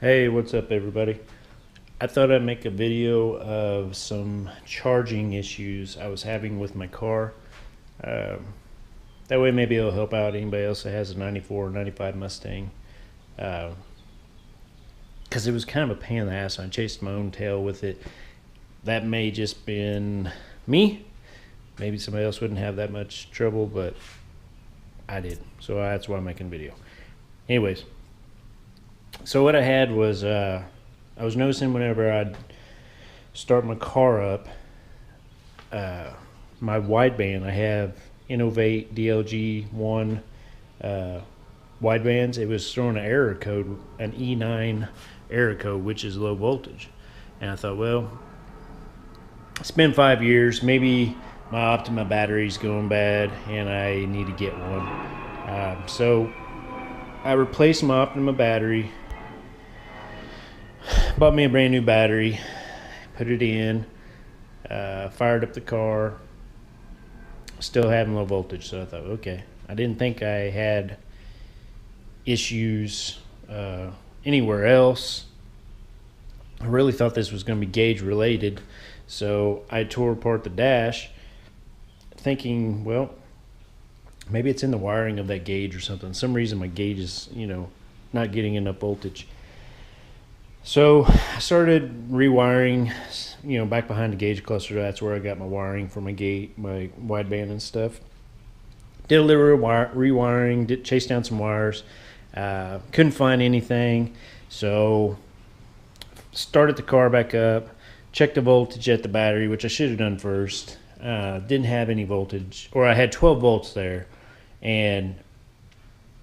Hey, what's up everybody? I thought I'd make a video of some charging issues I was having with my car. Um, that way maybe it'll help out anybody else that has a 94 or 95 Mustang. Because it was kind of a pain in the ass. I chased my own tail with it. That may just been me. Maybe somebody else wouldn't have that much trouble, but I did. So that's why I'm making a video. Anyways, so what I had was I was noticing whenever I'd start my car up, my wideband, I have Innovate DLG1 widebands. It was throwing an error code, an E9 error code, which is low voltage. And I thought, well, it's been 5 years. Maybe my Optima battery's going bad and I need to get one. So I replaced my Optima battery, bought me a brand new battery, put it in, fired up the car, still having low voltage. So I thought, okay, I didn't think I had issues anywhere else. I really thought this was going to be gauge related. So I tore apart the dash thinking, well, maybe it's in the wiring of that gauge or something. Some reason my gauge is, not getting enough voltage. So I started rewiring, back behind the gauge cluster. That's where I got my wiring for my wideband and stuff. Did a little rewiring, chased down some wires. Couldn't find anything. So started the car back up, checked the voltage at the battery, which I should have done first. Didn't have any voltage, or I had 12 volts there. And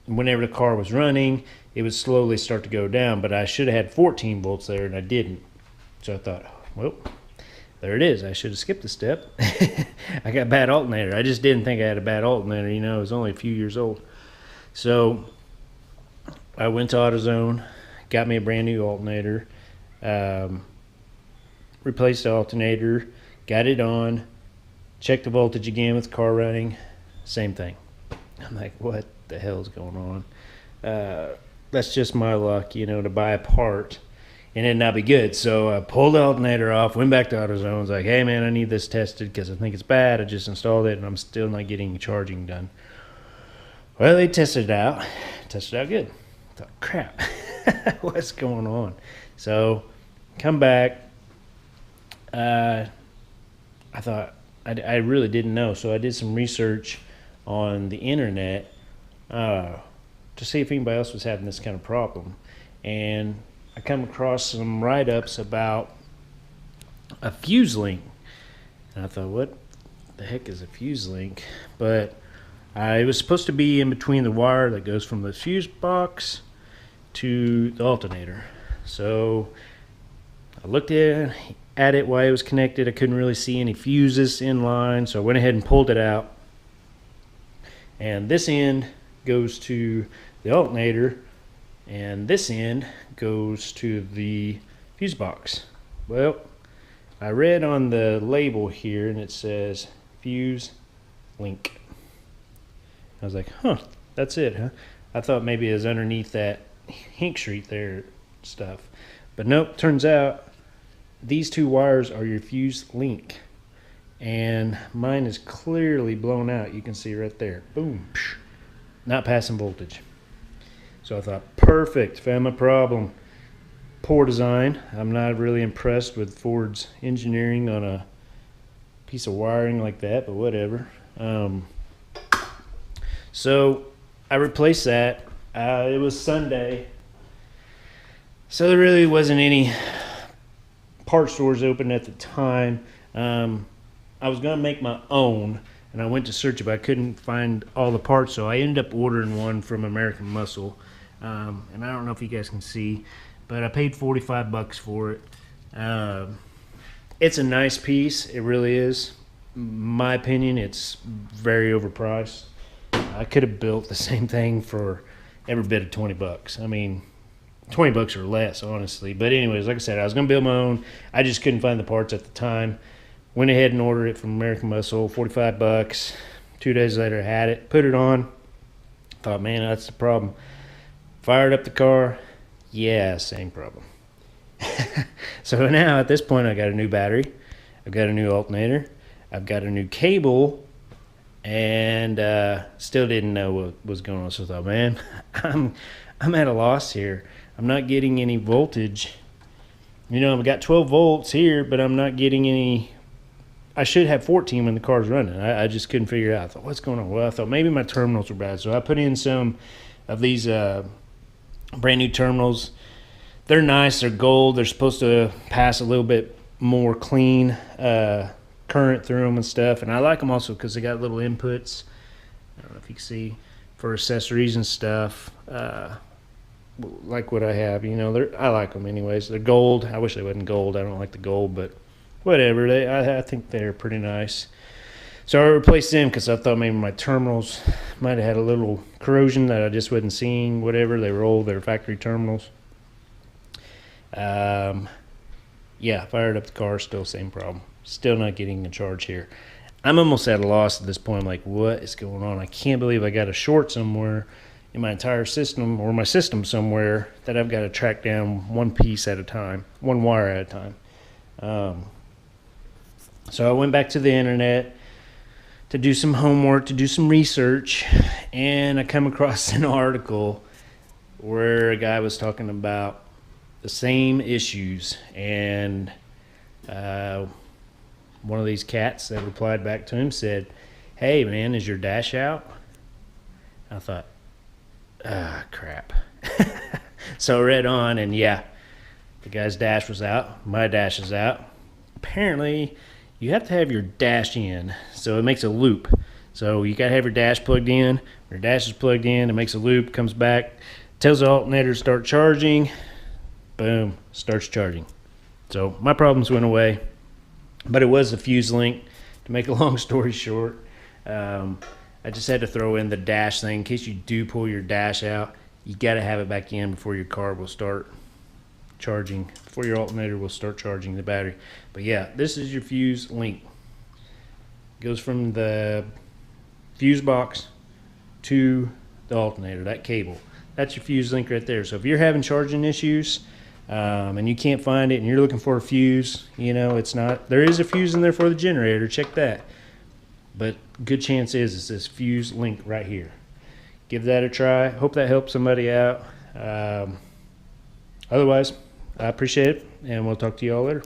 whenever the car was running, it would slowly start to go down, but I should have had 14 volts there and I didn't. So I thought, well, there it is. I should have skipped a step. I got a bad alternator. I just didn't think I had a bad alternator. It was only a few years old. So I went to AutoZone, got me a brand new alternator, replaced the alternator, got it on, checked the voltage again with the car running, same thing. I'm like, what the hell is going on? That's just my luck, to buy a part and it not be good. So I pulled the alternator off, went back to AutoZone. I was like, hey man, I need this tested because I think it's bad. I just installed it and I'm still not getting charging done. Well, they tested it out good. I thought, crap, what's going on? So come back. I thought, I really didn't know. So I did some research on the internet to see if anybody else was having this kind of problem, and I come across some write-ups about a fuse link, and I thought, what the heck is a fuse link? But it was supposed to be in between the wire that goes from the fuse box to the alternator. So I looked at it while it was connected. I couldn't really see any fuses in line, so I went ahead and pulled it out. And this end goes to the alternator, and this end goes to the fuse box. Well, I read on the label here, and it says fuse link. I was like, huh, that's it, huh? I thought maybe it was underneath that Hink Street there stuff. But nope, turns out these two wires are your fuse link. And mine is clearly blown out. You can see right there. Boom. Not passing voltage. So I thought, perfect, found my problem. Poor design. I'm not really impressed with Ford's engineering on a piece of wiring like that, but whatever. So I replaced that. It was Sunday, so there really wasn't any part stores open at the time. I was going to make my own, and I went to search it, but I couldn't find all the parts, so I ended up ordering one from American Muscle. And I don't know if you guys can see, but I paid 45 bucks for it. It's a nice piece. It really is. In my opinion, it's very overpriced. I could have built the same thing for every bit of 20 bucks. I mean, 20 bucks or less, honestly. But anyways, like I said, I was going to build my own. I just couldn't find the parts at the time. Went ahead and ordered it from American Muscle, 45 bucks. 2 days later, I had it, put it on. Thought, man, that's the problem. Fired up the car, Yeah, same problem. So now at this point, I got a new battery, I've got a new alternator, I've got a new cable, and still didn't know what was going on. So I thought, man, I'm at a loss here. I'm not getting any voltage. You know, I've got 12 volts here, but I'm not getting any. I should have 14 when the car's running. I just couldn't figure it out. I thought, what's going on? Well, I thought maybe my terminals were bad. So I put in some of these brand new terminals. They're nice. They're gold. They're supposed to pass a little bit more clean current through them and stuff. And I like them also because they got little inputs. I don't know if you can see, for accessories and stuff. Like what I have, you know, I like them anyways. They're gold. I wish they wasn't gold. I don't like the gold, but whatever. I think they're pretty nice. So I replaced them because I thought maybe my terminals might have had a little corrosion that I just wasn't seeing. Whatever, they were old. They were factory terminals. Yeah, fired up the car. Still same problem. Still not getting a charge here. I'm almost at a loss at this point. I'm like, what is going on? I can't believe I got a short somewhere in my entire system, or my system somewhere, that I've got to track down one piece at a time, one wire at a time. So I went back to the internet to do some homework, to do some research, and I come across an article where a guy was talking about the same issues, and one of these cats that replied back to him said, "Hey man, is your dash out?" I thought, crap. So I read on, and yeah, the guy's dash was out. My dash is out. Apparently, you have to have your dash in, so it makes a loop. So you gotta have your dash plugged in. When your dash is plugged in, it makes a loop, comes back, tells the alternator to start charging. Boom, starts charging. So my problems went away, but it was the fuse link. To make a long story short, I just had to throw in the dash thing in case you do pull your dash out. You got to have it back in before your car will start charging, before your alternator will start charging the battery. But yeah, this is your fuse link. It goes from the fuse box to the alternator, that cable. That's your fuse link right there. So if you're having charging issues and you can't find it and you're looking for a fuse, you know, it's not, there is a fuse in there for the generator, check that. But good chance is it's this fuse link right here. Give that a try. Hope that helps somebody out. Otherwise, I appreciate it, and we'll talk to you all later.